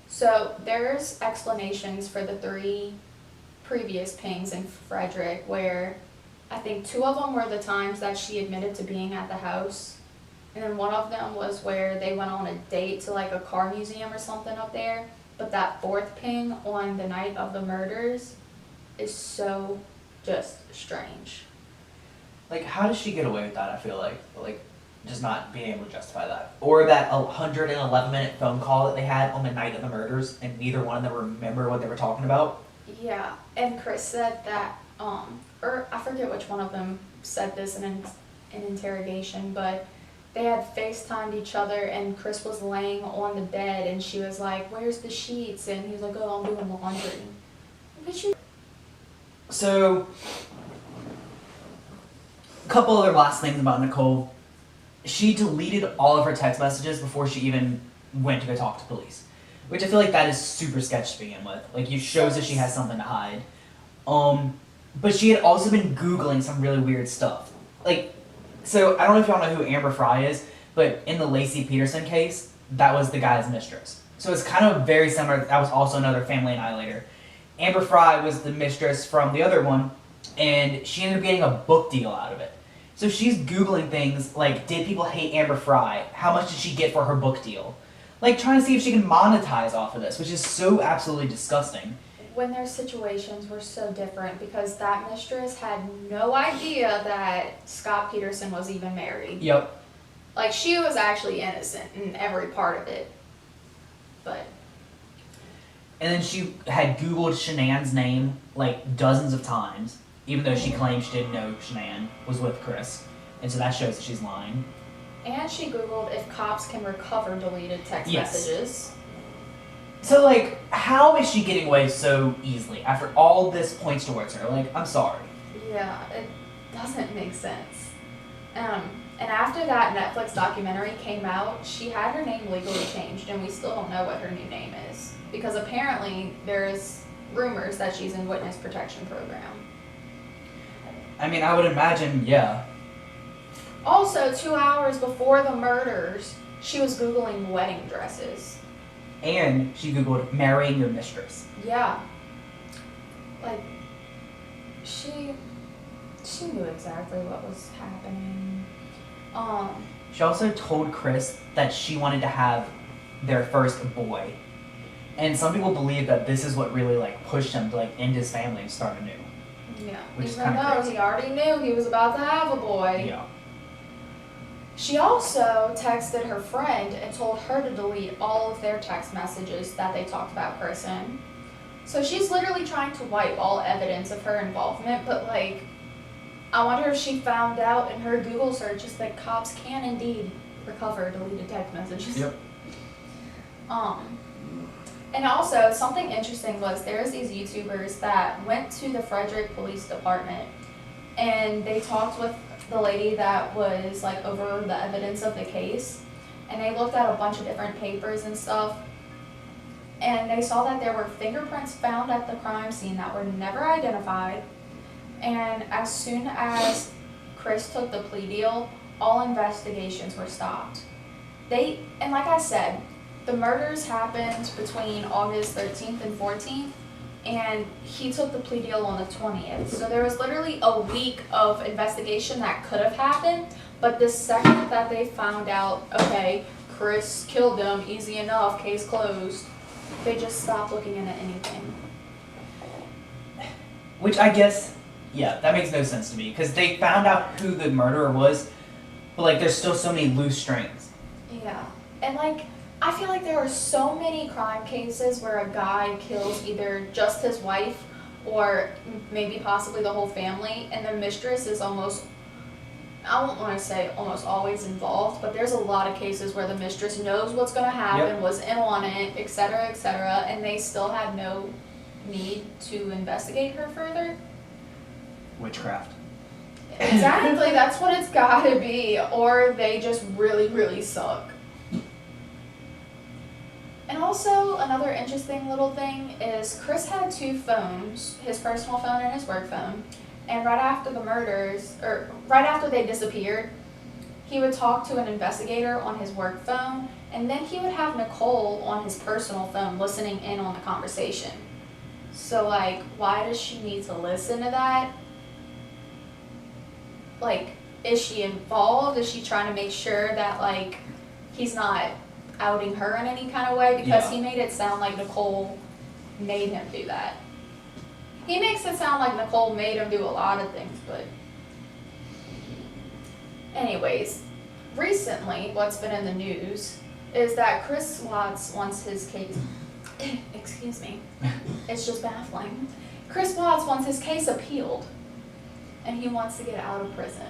So there's explanations for the 3 previous pings in Frederick, where I think 2 of them were the times that she admitted to being at the house. And then one of them was where they went on a date to like a car museum or something up there. But that 4th ping on the night of the murders is so just strange. Like, how does she get away with that, I feel like? Just not being able to justify that. Or that 111-minute phone call that they had on the night of the murders, and neither one of them remember what they were talking about. Yeah, and Chris said that, or I forget which one of them said this in an interrogation, but they had FaceTimed each other, and Chris was laying on the bed, and she was like, "Where's the sheets?" And he was like, "Oh, I'm doing laundry." But you... So, a couple other last things about Nicole. She deleted all of her text messages before she even went to go talk to police, which I feel like that is super sketch to begin with. Like, it shows that she has something to hide. But she had also been Googling some really weird stuff. Like, so I don't know if y'all know who Amber Fry is, but in the Lacey Peterson case, that was the guy's mistress. So it's kind of very similar. That was also another family annihilator. Amber Fry was the mistress from the other one, and she ended up getting a book deal out of it. So she's Googling things like, did people hate Amber Fry? How much did she get for her book deal? Like, trying to see if she can monetize off of this, which is so absolutely disgusting. When their situations were so different, because that mistress had no idea that Scott Peterson was even married. Yep. Like, she was actually innocent in every part of it. But... And then she had Googled Shanann's name, like, dozens of times, even though she claimed she didn't know Shanann was with Chris. And so that shows that she's lying. And she Googled if cops can recover deleted text messages. So, like, how is she getting away so easily after all this points towards her? Like, I'm sorry. Yeah, it doesn't make sense. And after that Netflix documentary came out, she had her name legally changed, and we still don't know what her new name is. Because apparently there's rumors that she's in witness protection program. I mean, I would imagine, yeah. Also, 2 hours before the murders, she was Googling wedding dresses. And she Googled marrying your mistress. Yeah. Like, she knew exactly what was happening. She also told Chris that she wanted to have their first boy. And some people believe that this is what really, like, pushed him to, like, end his family and start anew. Yeah. Which is Even kinda though crazy. he already knew he was about to have a boy. Yeah. She also texted her friend and told her to delete all of their text messages that they talked about Chris in. So she's literally trying to wipe all evidence of her involvement, but like, I wonder if she found out in her Google searches that cops can indeed recover deleted text messages. Yep. And also, something interesting was there's these YouTubers that went to the Frederick Police Department, and they talked with the lady that was like over the evidence of the case, and they looked at a bunch of different papers and stuff, and they saw that there were fingerprints found at the crime scene that were never identified. And as soon as Chris took the plea deal, all investigations were stopped. And like I said, the murders happened between August 13th and 14th, and he took the plea deal on the 20th. So there was literally a week of investigation that could have happened, but the second that they found out, okay, Chris killed them, easy enough, case closed, they just stopped looking into anything. Which I guess, yeah, that makes no sense to me because they found out who the murderer was, but like there's still so many loose strings. Yeah, and like, I feel like there are so many crime cases where a guy kills either just his wife or maybe possibly the whole family, and the mistress is almost, I won't want to say almost always involved, but there's a lot of cases where the mistress knows what's going to happen, Yep. was in on it, etc., and they still have no need to investigate her further. Witchcraft. Exactly, that's what it's gotta be, or they just really, really suck. And also, another interesting little thing is Chris had 2 phones, his personal phone and his work phone, and right after the murders, or right after they disappeared, he would talk to an investigator on his work phone, and then he would have Nicole on his personal phone listening in on the conversation. So, like, why does she need to listen to that? Like, is she involved? Is she trying to make sure that, like, he's not outing her in any kind of way? Because Yeah. he made it sound like Nicole made him do that. He makes it sound like Nicole made him do a lot of things, but... Anyways, recently, what's been in the news is that Chris Watts wants his case... Excuse me. It's just baffling. Chris Watts wants his case appealed, and he wants to get out of prison.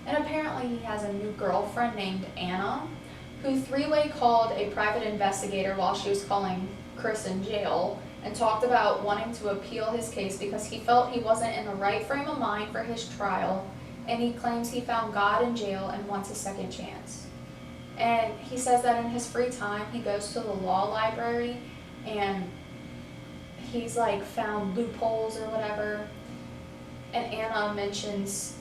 And apparently he has a new girlfriend named Anna, who 3-way called a private investigator while she was calling Chris in jail, and talked about wanting to appeal his case because he felt he wasn't in the right frame of mind for his trial, and he claims he found God in jail and wants a second chance. And he says that in his free time he goes to the law library and he's like found loopholes or whatever. And Anna mentions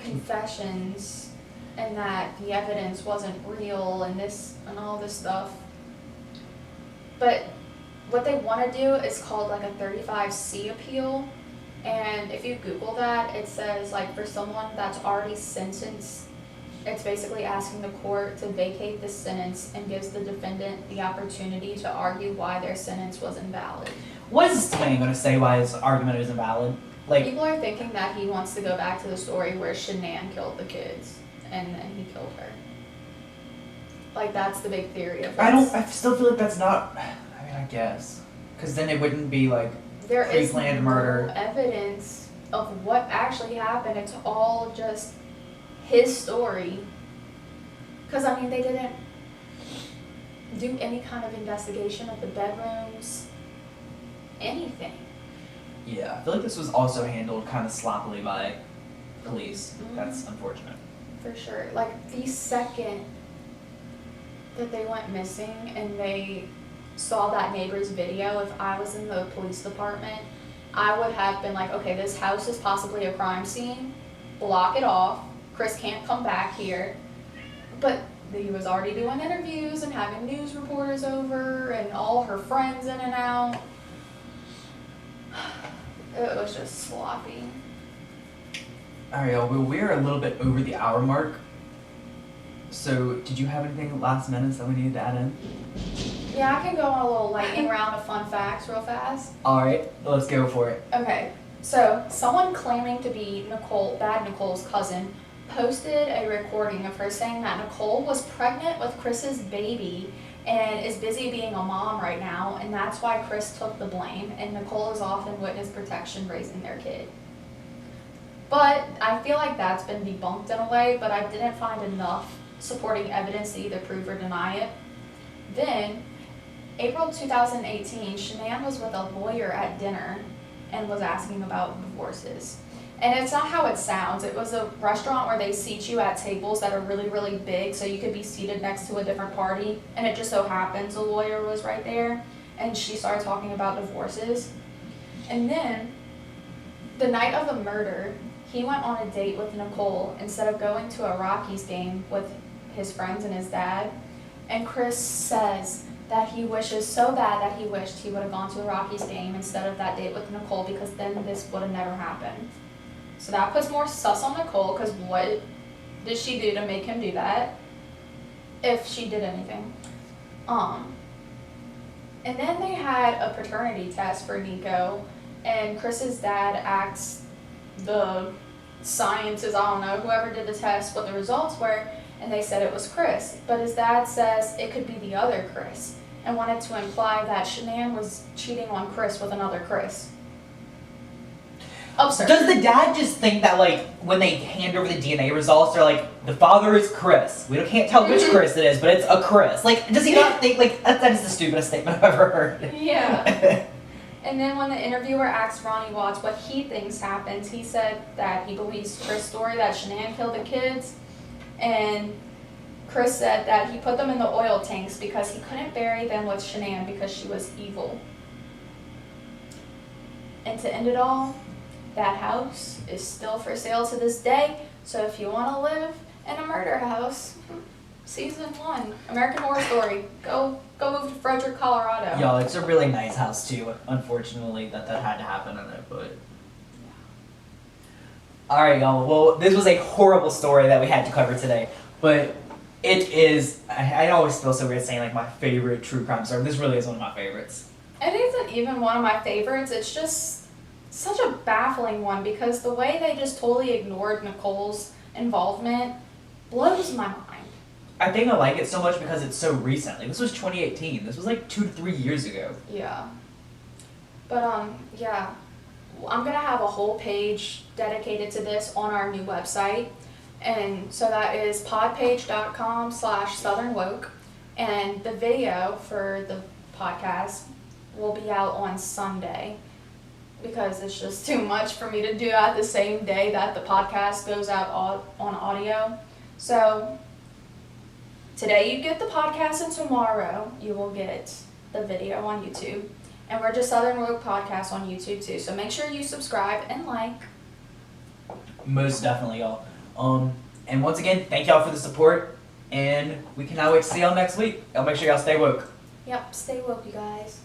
confessions and that the evidence wasn't real and this and all this stuff. But what they want to do is called like a 35C appeal. And if you Google that, it says like for someone that's already sentenced, it's basically asking the court to vacate the sentence and gives the defendant the opportunity to argue why their sentence was invalid. What is this man going to say why his argument is invalid? Like, People are thinking that he wants to go back to the story where Shanann killed the kids and then he killed her. Like, that's the big theory of this. I still feel like that's not, I mean, I guess. Because then it wouldn't be like There is pre-planned no murder. evidence of what actually happened. It's all just his story. Because, I mean, they didn't do any kind of investigation of the bedrooms, anything. Yeah, I feel like this was also handled kind of sloppily by police. Mhm. That's unfortunate. For sure. Like, the second that they went missing and they saw that neighbor's video, if I was in the police department, I would have been like, okay, this house is possibly a crime scene. Block it off. Chris can't come back here. But he was already doing interviews and having news reporters over and all her friends in and out. It was just sloppy. Alright, y'all, well, we're a little bit over the hour mark. So, did you have anything last minute that we needed to add in? Yeah, I can go on a little lightning round of fun facts real fast. Alright, let's go for it. Okay, so someone claiming to be Nicole's cousin posted a recording of her saying that Nicole was pregnant with Chris's baby and is busy being a mom right now, and that's why Chris took the blame, and Nicole is off in witness protection raising their kid. But I feel like that's been debunked in a way, but I didn't find enough supporting evidence to either prove or deny it. Then, April 2018, Shanann was with a lawyer at dinner and was asking about divorces. And it's not how it sounds. It was a restaurant where they seat you at tables that are really, really big, so you could be seated next to a different party. And it just so happens a lawyer was right there, and she started talking about divorces. And then, the night of the murder, he went on a date with Nicole instead of going to a Rockies game with his friends and his dad. And Chris says that he wishes so bad that he wished he would have gone to a Rockies game instead of that date with Nicole, because then this would have never happened. So that puts more sus on Nicole, because what did she do to make him do that? If she did anything. And then they had a paternity test for Nico, and Chris's dad asked the scientists, I don't know, whoever did the test, what the results were, and they said it was Chris. But his dad says it could be the other Chris, and wanted to imply that Shanann was cheating on Chris with another Chris. Absurd. Does the dad just think that, like, when they hand over the DNA results, they're like, the father is Chris. We can't tell which Chris it is, but it's a Chris. Like, does he not think, like, that is the stupidest statement I've ever heard. Yeah. And then when the interviewer asked Ronnie Watts what he thinks happened, he said that he believes Chris' story that Shanann killed the kids. And Chris said that he put them in the oil tanks because he couldn't bury them with Shanann because she was evil. And to end it all, that house is still for sale to this day. So if you want to live in a murder house, season 1, American Horror Story, go move to Frederick, Colorado. Y'all, it's a really nice house too. Unfortunately, that had to happen in it, but. Alright, y'all. Well, this was a horrible story that we had to cover today, but it is. I always feel so weird saying like my favorite true crime story. This really is one of my favorites. It isn't even one of my favorites. It's just such a baffling one because the way they just totally ignored Nicole's involvement blows my mind. I think I like it so much because it's so recent. Like, this was 2018. This was like 2 to 3 years ago. Yeah. But yeah. I'm gonna have a whole page dedicated to this on our new website. And so that is podpage.com/southernwoke. And the video for the podcast will be out on Sunday because it's just too much for me to do at the same day that the podcast goes out on audio. So today you get the podcast and tomorrow you will get the video on YouTube. And we're just Southern Woke Podcast on YouTube too. So make sure you subscribe and like. Most definitely, y'all. And once again, thank y'all for the support. And we cannot wait to see y'all next week. Y'all make sure y'all stay woke. Yep, stay woke, you guys.